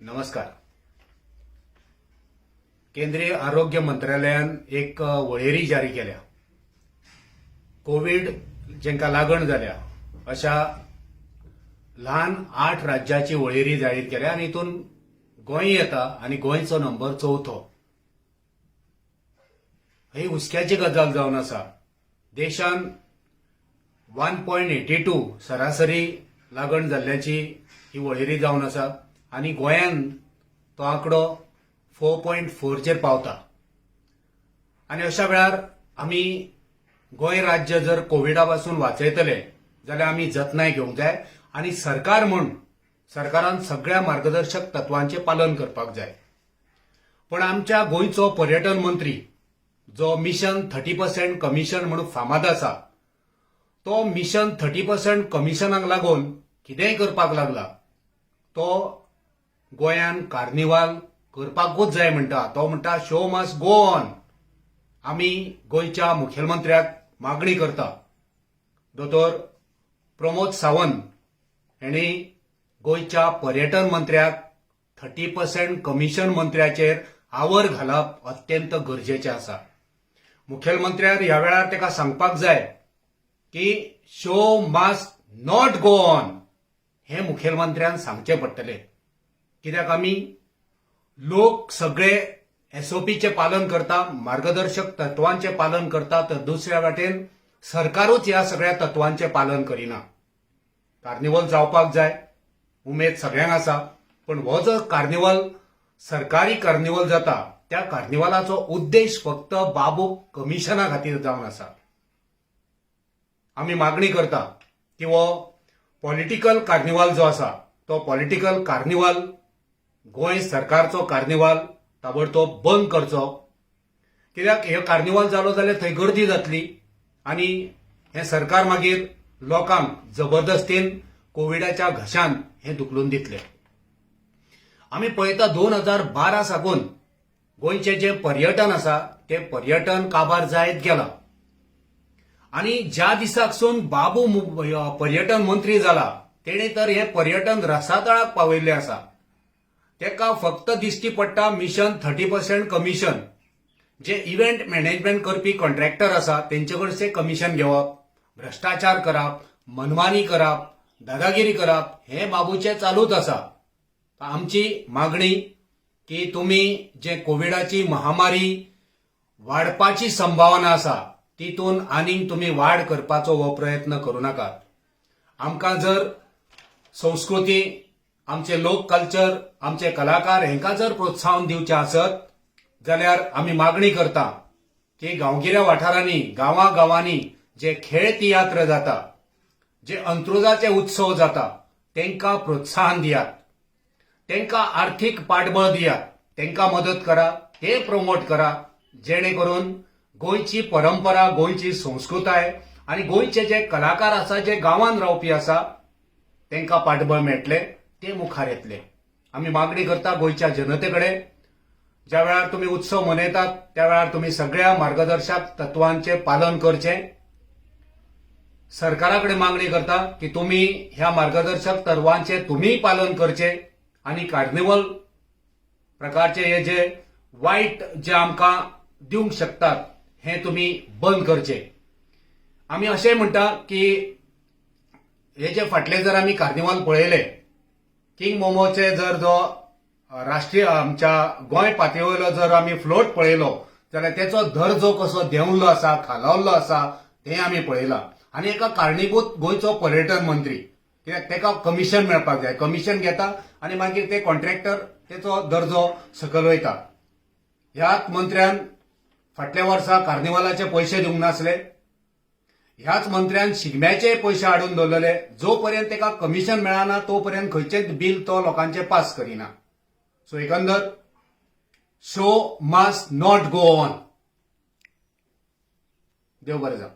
नमस्कार. केंद्रीय आरोग्य मंत्रालयान एक वळेरी जारी केल्या. कोविड जेंका लागण जाल्या अशा ल्हान 8 राज्याची वळेरी जाहीर केल्या आणि हितून गोंय येता आणि गोंयचो नंबर 4थो. ही हुस्क्याची गजाल जावन आसा. देशान 1.82 सरासरी लागण जाल्ल्याची ही वळेरी जावन आसा आणि गोंयान तो आंकडो 4.4 चेर पावता. आणि अशा वेळार आमी गोंय राज्य जर कोविडा पासून वाचयतले जाल्यार आमी जतनाय घेवंक जाय आणि सरकार म्हूण सरकारान सगळ्या मार्गदर्शक तत्वांचे पालन करपाक जाय. पण आमच्या गोंयचो पर्यटन मंत्री जो मिशन 30% कमिशन म्हणून फामाद आसा, तो मिशन 30% कमिशनाक लागून कितेंय करपाक लागला. तो गोंयान कार्निवाल करपाकूच जाय म्हणटा. तो म्हणटा शो मस्ट गो ऑन. आमी गोंयच्या मुखेलमंत्र्याक मागणी करता. दोतोर प्रमोद सावंत यांनी गोंयच्या पर्यटन मंत्र्याक 30% कमिशन मंत्र्याचेर आवर घालप अत्यंत गरजेचें आसा. मुखेलमंत्र्यार ह्या वेळार ताका सांगपाक जाय की show must not go on. हे मुखेलमंत्र्यान सांगचें पडटलें. कित्याक आमी लोक सगळे एसओपीचे पालन करता, मार्गदर्शक तत्वांचे पालन करता, तर दुसऱ्या वाटेन सरकारूच ह्या सगळ्या तत्वांचे पालन करिना. कार्निवल जावपाक जाय, उमेद सगळ्यांक आसा, पण हो जो कार्निवल सरकारी कार्निवल जाता त्या कार्निवलाचो उद्देश फक्त बाबूक कमिशना खातीर जावन आसा. आमी मागणी करता की हो पॉलिटिकल कार्निवल जो आसा तो पॉलिटिकल कार्निवल गोंय सरकारचो कार्निवल ताबडतोब बंद करचो. कित्याक हे कार्निवल जालो जाल्यार थंय गर्दी जातली आणि हे सरकार मागीर लोकांक जबरदस्तीन कोविडाच्या घशान हे धुकलून दितले. आमी पळयता 2012 साकून गोंयचे जे पर्यटन आसा ते पर्यटन काबार जायत गेला. आणि ज्या दिसाकसून बाबू पर्यटन मंत्री जाला तेणे तर हे पर्यटन रसातळाक पावयल्ले आसा. तेका फक्त दिश्टी पडटा मिशन 30% कमिशन. जे इव्हेंट मॅनेजमेंट करपी कॉन्ट्रॅक्टर आसा तेंचे कडचे कमिशन घेवप, भ्रष्टाचार करप, मनमानी करप, दादागिरी करप हे बाबूचे चालूच आसा. आमची मागणी की तुम्ही जे कोविडाची महामारी वाडपाची संभावना आसा तितून आनीक तुम्ही वाढ करपाचो हो प्रयत्न करू नाका. आमकां जर संस्कृती, आमचे लोक कल्चर, आमचे कलाकार हेंका जर प्रोत्साहन दिवचे आसत जाल्यार आमी मागणी करता की गांवगिऱ्या वाठारांनी गांवांनी जे खेळ तियात्र जाता, जे अंत्रुजाचे उत्सव जाता तेंका प्रोत्साहन दियात, तेंका आर्थीक पाठबळ दियात, तेंका मदत करा, ते प्रमोट करा, जेणे करून गोंयची परंपरा, गोंयची संस्कृताय आणि गोंयचे जे कलाकार आसा जे गांवांत रावपी आसा तेंका पाठबळ मेळटले, ते मुखार येतले. आमी मागणी करता गोंयच्या जनतेकडे ज्या वेळार तुम्ही उत्सव मनयतात त्या वेळार तुम्ही सगळ्या मार्गदर्शक तत्वांचे पालन करचे. सरकाराकडे मागणी करता की तुम्ही ह्या मार्गदर्शक तत्वांचे तुम्ही पालन करचे आणि कार्निवल प्रकारचे हे जे वाईट जे आमकां दिवंक शकतात हे तुम्ही बंद करचे. आमी अशें म्हणटा की हे जे फाटले जर आमी कार्निवल पळयले, किंग मोमोचे जर जो राष्ट्रीय आमच्या गोंय पातळीवयलो जर आमी फ्लोट पळयलो जाल्यार तेचो दर्जो कसो देंवल्लो आसा, खालावल्लो आसा ते आमी पळयला. आणि एका कारणीभूत गोंयचो पर्यटन मंत्री, कित्याक तेका कमिशन मेळपाक जाय. कमिशन घेता आणि मागीर ते कॉन्ट्रॅक्टर तेचो दर्जो सकयल वयता. ह्याच मंत्र्यान फाटल्या वर्सा कार्निवलाचे पयशे दिवंक नासले. ह्याच मंत्र्यान शिगम्याचे पयशे हाडून दवरलेले. जो पर्यंत तेका कमिशन मेळना तो पर्यंत खंयचेच बिल तो लोकांचे पास करिना. सो एकंदर show must not go on. देव बरें जावं.